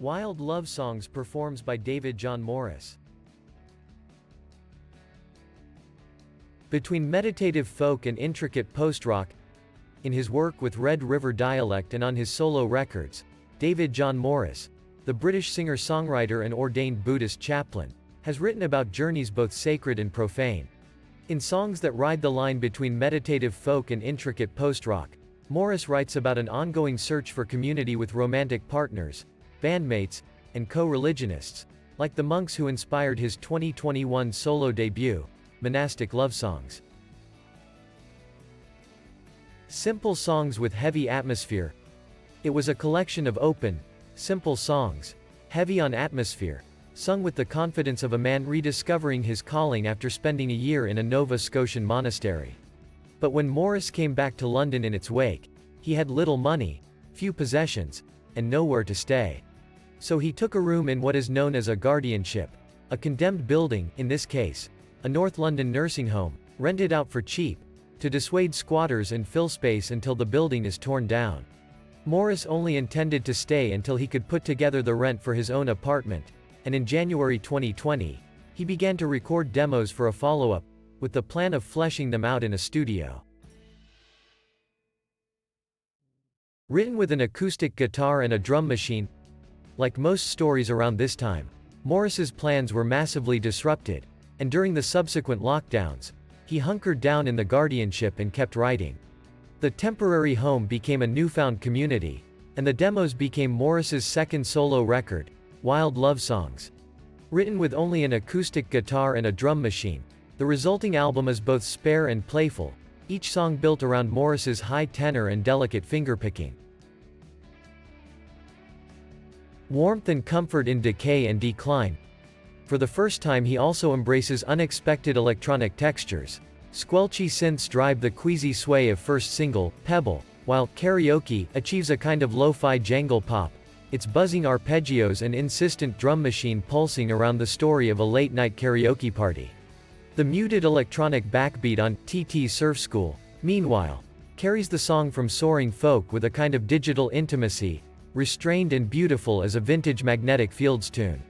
Wyld Love Songs performs by David John Morris. Between meditative folk and intricate post-rock, in his work with Red River Dialect and on his solo records, David John Morris, the British singer-songwriter and ordained Buddhist chaplain, has written about journeys both sacred and profane. In songs that ride the line between meditative folk and intricate post-rock, Morris writes about an ongoing search for community with romantic partners, bandmates, and co-religionists, like the monks who inspired his 2021 solo debut, Monastic Love Songs. Simple songs with heavy atmosphere. It was a collection of open, simple songs, heavy on atmosphere, sung with the confidence of a man rediscovering his calling after spending a year in a Nova Scotian monastery. But when Morris came back to London in its wake, he had little money, few possessions, and nowhere to stay. So he took a room in what is known as a guardianship, a condemned building, in this case, a North London nursing home, rented out for cheap, to dissuade squatters and fill space until the building is torn down. Morris only intended to stay until he could put together the rent for his own apartment, and in January 2020, he began to record demos for a follow-up, with the plan of fleshing them out in a studio. Written with an acoustic guitar and a drum machine, like most stories around this time, Morris's plans were massively disrupted, and during the subsequent lockdowns, he hunkered down in the guardianship and kept writing. The temporary home became a newfound community, and the demos became Morris's second solo record, Wyld Love Songs. Written with only an acoustic guitar and a drum machine, the resulting album is both spare and playful, each song built around Morris's high tenor and delicate fingerpicking. Warmth and comfort in decay and decline. For the first time he also embraces unexpected electronic textures. Squelchy synths drive the queasy sway of first single, Pebble, while Karaoke achieves a kind of lo-fi jangle pop, its buzzing arpeggios and insistent drum machine pulsing around the story of a late-night karaoke party. The muted electronic backbeat on TT Surf School, meanwhile, carries the song from soaring folk with a kind of digital intimacy, restrained and beautiful as a vintage Magnetic Fields tune.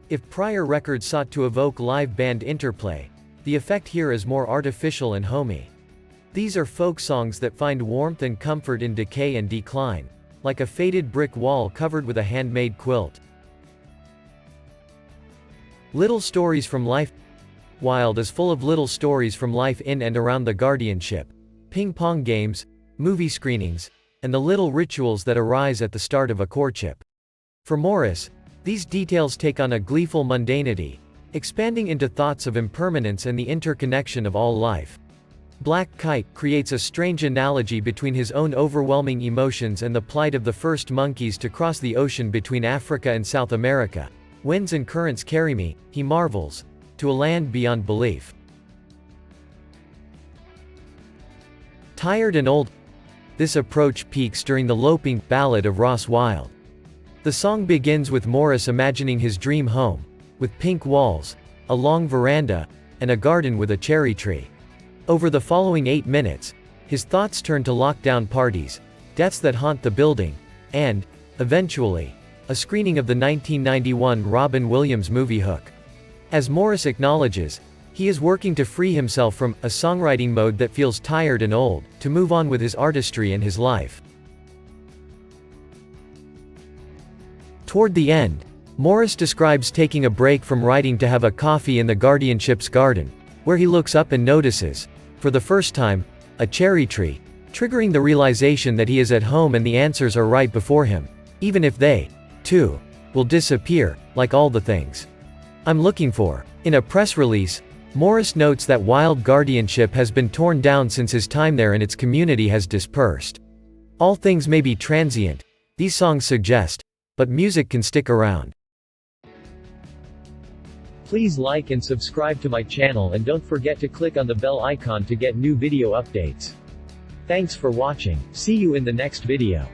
If prior records sought to evoke live band interplay, the effect here is more artificial and homey. These are folk songs that find warmth and comfort in decay and decline, like a faded brick wall covered with a handmade quilt. Little stories from life. Wyld is full of little stories from life in and around the guardianship, ping-pong games, movie screenings, and the little rituals that arise at the start of a courtship. For Morris, these details take on a gleeful mundanity, expanding into thoughts of impermanence and the interconnection of all life. Black Kite creates a strange analogy between his own overwhelming emotions and the plight of the first monkeys to cross the ocean between Africa and South America. Winds and currents carry me, he marvels, to a land beyond belief. Tired and old. This approach peaks during the Loping ballad of Ross Wyld. The song begins with Morris imagining his dream home, with pink walls, a long veranda, and a garden with a cherry tree. Over the following 8 minutes, his thoughts turn to lockdown parties, deaths that haunt the building, and, eventually, a screening of the 1991 Robin Williams movie Hook. As Morris acknowledges, he is working to free himself from a songwriting mode that feels tired and old, to move on with his artistry and his life. Toward the end, Morris describes taking a break from writing to have a coffee in the guardianship's garden, where he looks up and notices, for the first time, a cherry tree, triggering the realization that he is at home and the answers are right before him, even if they, too, will disappear, like all the things I'm looking for. In a press release, Morris notes that Wyld guardianship has been torn down since his time there and its community has dispersed. All things may be transient, these songs suggest, but music can stick around. Please like and subscribe to my channel and don't forget to click on the bell icon to get new video updates. Thanks for watching, see you in the next video.